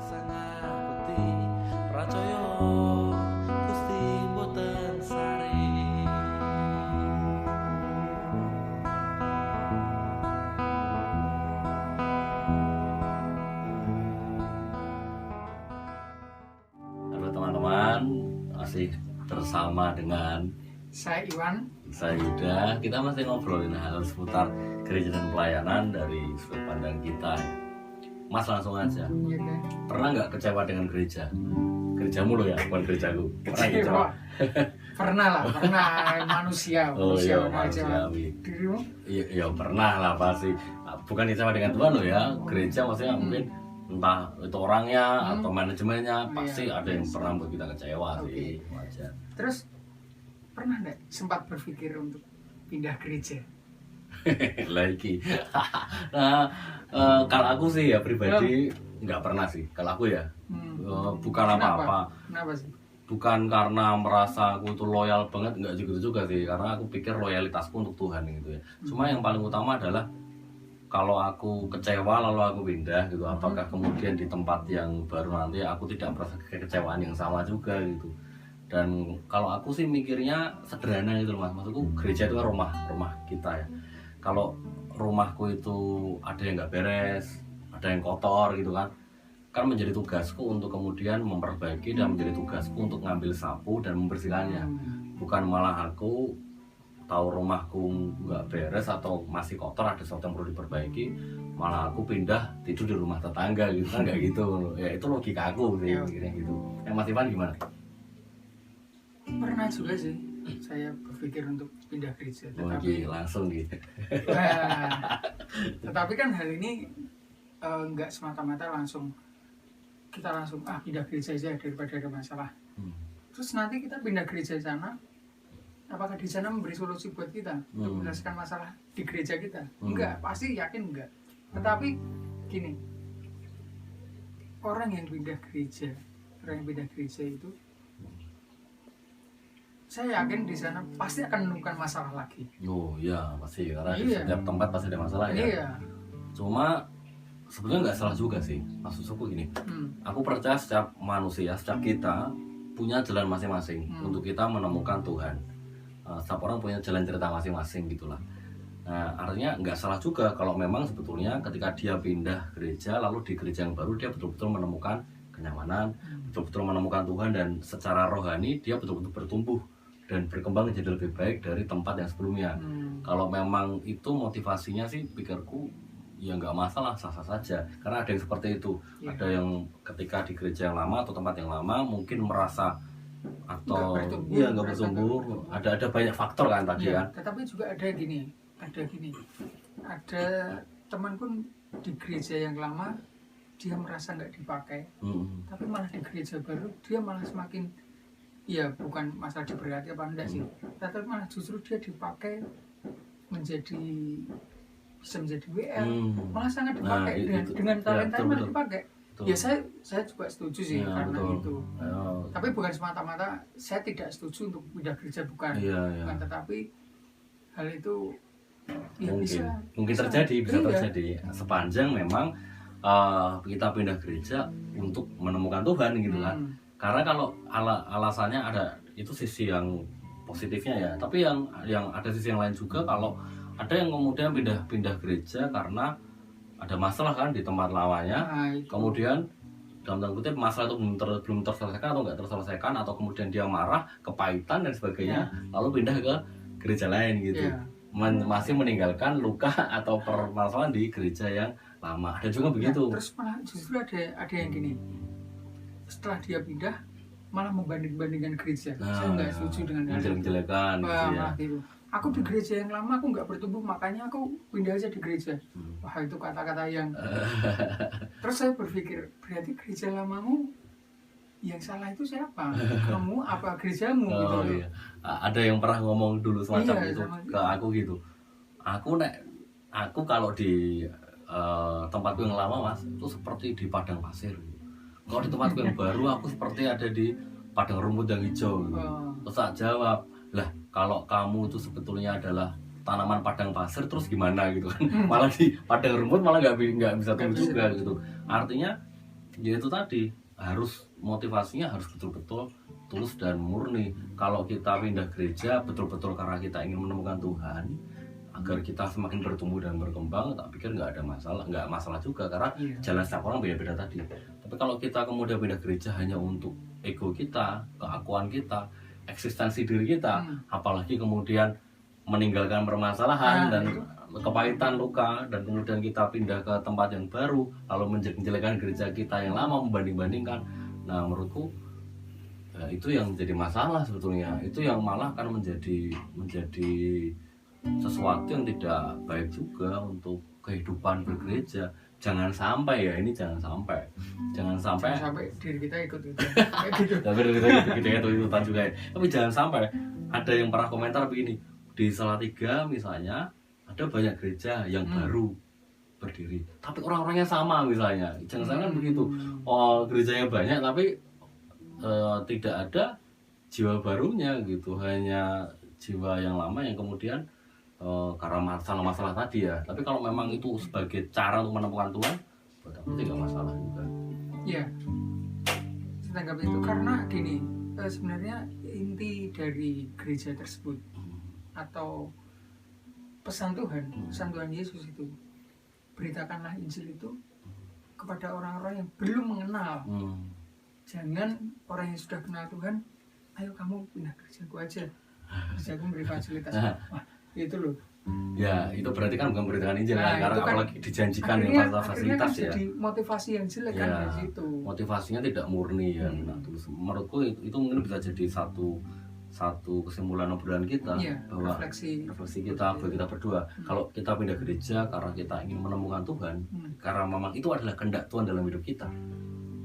Sangat putih pracaya Gusti boten sari. Halo teman-teman, masih bersama dengan Saya Iwan. saya Yuda. Kita masih ngobrolin hal seputar gereja dan pelayanan dari sudut pandang kita. Mas, langsung aja. Iya kan? Pernah nggak kecewa dengan gereja? Gerejamu lo ya, bukan gerejaku. Pernah kecewa? Pernah lah, pernah manusia. Oh iya, pernah kecewa. manusiawi. Dirimu? Iya pernah lah pasti. Bukan kecewa dengan Tuhan lo ya. Gereja maksudnya mungkin entah itu orangnya atau manajemennya, pasti Iya. ada yang pernah membuat kita kecewa sih. Oke. Wajar. Terus pernah nggak sempat berpikir untuk pindah gereja? Lagi. Nah, kalau aku sih ya pribadi nggak pernah sih. Kalau aku ya bukan apa-apa. Kenapa sih? Bukan karena merasa aku itu loyal banget, nggak juga sih. Karena aku pikir loyalitasku untuk Tuhan gitu ya. Cuma yang paling utama adalah kalau aku kecewa lalu aku pindah gitu, apakah kemudian di tempat yang baru nanti aku tidak merasa kekecewaan yang sama juga gitu. Dan kalau aku sih mikirnya sederhana gitu loh, Mas. Maksudku gereja itu kan rumah kita ya. Kalau rumahku itu ada yang nggak beres, ada yang kotor gitu kan menjadi tugasku untuk kemudian memperbaiki dan menjadi tugasku untuk ngambil sapu dan membersihkannya. Bukan malah aku tahu rumahku nggak beres atau masih kotor, ada sesuatu yang perlu diperbaiki, malah aku pindah tidur di rumah tetangga gitu kan, nggak gitu. Ya itu logika aku sih mikirnya gitu. Mas Ivan gimana? Pernah juga sih. Saya berpikir untuk pindah gereja, Tetapi langsung gitu. Tetapi kan hal ini nggak semata-mata kita langsung pindah gereja aja daripada ada masalah. Terus nanti kita pindah gereja sana, apakah di sana memberi solusi buat kita untuk menyelesaikan masalah di gereja kita? Enggak, pasti yakin enggak. Tetapi gini, orang yang pindah gereja itu, saya yakin di sana pasti akan menemukan masalah lagi. Oh iya pasti, karena di Iya. setiap tempat pasti ada masalah ya. Iya. Cuma sebetulnya nggak salah juga sih. Maksudku gini, aku percaya setiap manusia, setiap kita punya jalan masing-masing untuk kita menemukan Tuhan. Setiap orang punya jalan cerita masing-masing gitulah. Nah artinya nggak salah juga kalau memang sebetulnya ketika dia pindah gereja, lalu di gereja yang baru dia betul-betul menemukan kenyamanan, betul-betul menemukan Tuhan, dan secara rohani dia betul-betul bertumbuh dan berkembang menjadi lebih baik dari tempat yang sebelumnya. Kalau memang itu motivasinya sih, pikirku ya nggak masalah, sah-sah saja. Karena ada yang seperti itu, ada yang ketika di gereja yang lama atau tempat yang lama mungkin merasa atau nggak bertumbuh. Ada banyak faktor kan tadi ya, kan. tetapi juga ada teman pun di gereja yang lama dia merasa nggak dipakai, tapi malah di gereja baru dia malah semakin, ya bukan masalah diberkati apa enggak sih, tapi malah justru dia dipakai bisa menjadi WL, malah sangat dipakai dengan talenta ya, malah dipakai. Betul. Ya saya juga setuju sih Ya, karena betul. itu. Tapi bukan semata-mata saya tidak setuju untuk pindah gereja, bukan. Bukan, tetapi hal itu ya mungkin terjadi, bisa Iya. terjadi sepanjang memang kita pindah gereja untuk menemukan Tuhan gitu kan. Karena kalau alasannya ada, itu sisi yang positifnya ya, tapi yang ada sisi yang lain juga. Kalau ada yang kemudian pindah gereja karena ada masalah kan di tempat lamanya, kemudian dalam tanda kutip masalah itu belum terselesaikan atau nggak terselesaikan, atau kemudian dia marah, kepahitan dan sebagainya, lalu pindah ke gereja lain gitu. Masih meninggalkan luka atau permasalahan di gereja yang lama. Ada juga begitu. Terus malah justru ada yang gini, setelah dia pindah malah membanding-bandingkan gereja. Saya nggak setuju dengan hal itu. Menjelek-jelekan gitu ya. Gitu. Aku di gereja yang lama aku nggak bertumbuh, makanya aku pindah aja di gereja. Wah, itu kata-kata yang terus saya berpikir, berarti gereja lamamu yang salah itu siapa? Kamu apa gerejamu? Gitu. Iya. Ada yang pernah ngomong dulu semacam itu ke aku gitu. Aku kalau di tempatku yang lama, Mas, itu seperti di padang pasir. Kalau di tempatku yang baru, aku seperti ada di padang rumput yang hijau gitu. Terus saya jawab, lah kalau kamu itu sebetulnya adalah tanaman padang pasir, terus gimana gitu kan? Malah di padang rumput malah nggak bisa tumbuh juga gitu. Artinya Ya itu tadi, harus motivasinya harus betul-betul tulus dan murni. Kalau kita pindah gereja betul-betul karena kita ingin menemukan Tuhan, agar kita semakin bertumbuh dan berkembang, tak pikir nggak ada masalah, nggak masalah juga, karena jalan setiap orang beda-beda tadi. Tapi kalau kita kemudian pindah gereja hanya untuk ego kita, keakuan kita, eksistensi diri kita, apalagi kemudian meninggalkan permasalahan dan kepahitan, luka, dan kemudian kita pindah ke tempat yang baru, lalu menjelek-jelekan gereja kita yang lama, membanding-bandingkan. Nah, menurutku ya, itu yang menjadi masalah sebetulnya. Itu yang malah akan menjadi sesuatu yang tidak baik juga untuk kehidupan bergereja. Jangan sampai ya, ini jangan sampai diri kita ikut itu. tapi kita ikutan juga ya. Tapi jangan sampai ada yang pernah komentar begini, di Salatiga misalnya ada banyak gereja yang baru berdiri, tapi orang-orangnya sama misalnya. Jangan sampai kan begitu. Oh, gerejanya banyak tapi tidak ada jiwa barunya gitu, hanya jiwa yang lama yang kemudian karena masalah-masalah tadi ya. Tapi kalau memang itu sebagai cara untuk menemukan Tuhan, buat aku tidak masalah juga. Ya, saya tanggap itu karena gini, sebenarnya inti dari gereja tersebut atau pesan Tuhan Yesus itu, beritakanlah Injil itu kepada orang-orang yang belum mengenal. Jangan orang yang sudah kenal Tuhan, ayo kamu pindah gerejaku aja, gerejaku memberi fasilitas. Wah, itu loh. Ya, itu berarti kan bukan beritakan Injil, karena kan apalagi dijanjikan dengan fasilitas kan ya. Jadi motivasi yang jelek kan dari situ. Motivasinya tidak murni ya. Nah, terus menurutku itu mungkin bisa jadi satu kesimpulan obrolan kita, bahwa refleksi kita bagi kita berdua. Kalau kita pindah gereja karena kita ingin menemukan Tuhan, karena memang itu adalah kehendak Tuhan dalam hidup kita,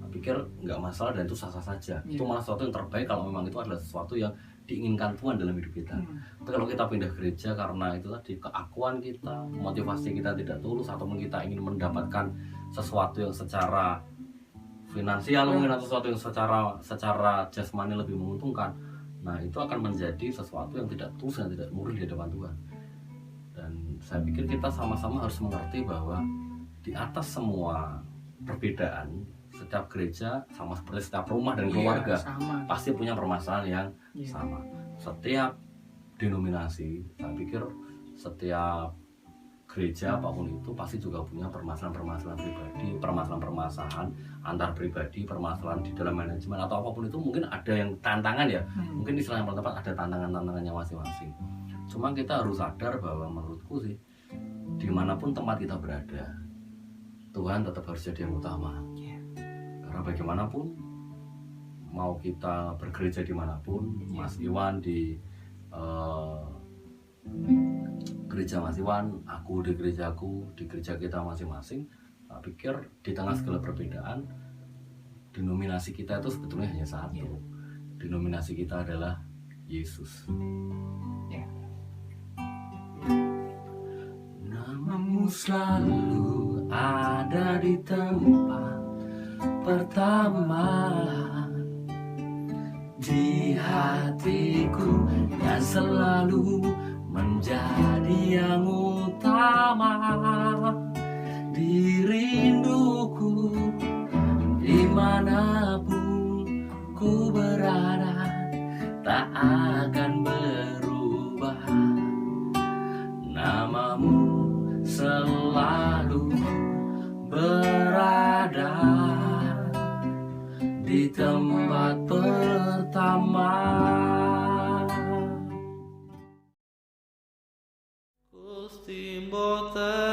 pikir nggak masalah dan itu sah-sah saja. Itu malah sesuatu yang terbaik kalau memang itu adalah sesuatu yang diinginkan Tuhan dalam hidup kita. Tapi kalau kita pindah gereja karena itu tadi keakuan kita, motivasi kita tidak tulus, ataupun kita ingin mendapatkan sesuatu yang secara finansial mungkin, atau sesuatu yang secara jasmani lebih menguntungkan, nah itu akan menjadi sesuatu yang tidak tulus dan tidak murni di hadapan Tuhan. Dan saya pikir kita sama-sama harus mengerti bahwa di atas semua perbedaan, setiap gereja sama seperti setiap rumah dan keluarga, pasti punya permasalahan yang sama. Setiap denominasi, saya pikir setiap gereja apapun itu pasti juga punya permasalahan-permasalahan pribadi, permasalahan-permasalahan antar pribadi, permasalahan di dalam manajemen atau apapun itu. Mungkin ada yang tantangan ya, mungkin istilah yang paling tepat ada tantangannya masing-masing. Cuma kita harus sadar bahwa menurutku sih, dimanapun tempat kita berada, Tuhan tetap harus jadi yang utama. Karena bagaimanapun, mau kita bergereja dimanapun, Mas Iwan di gereja Mas Iwan, aku di gerejaku, di gereja kita masing-masing, saya pikir di tengah segala perbedaan, denominasi kita itu sebetulnya hanya satu. Denominasi kita adalah Yesus. Namamu selalu ada di tempat pertama di hatiku, dan selalu menjadi yang utama di rinduku. Dimanapun ku berada, tak akan berubah. Namamu selalu berada di tempat pertama. Gusti mboten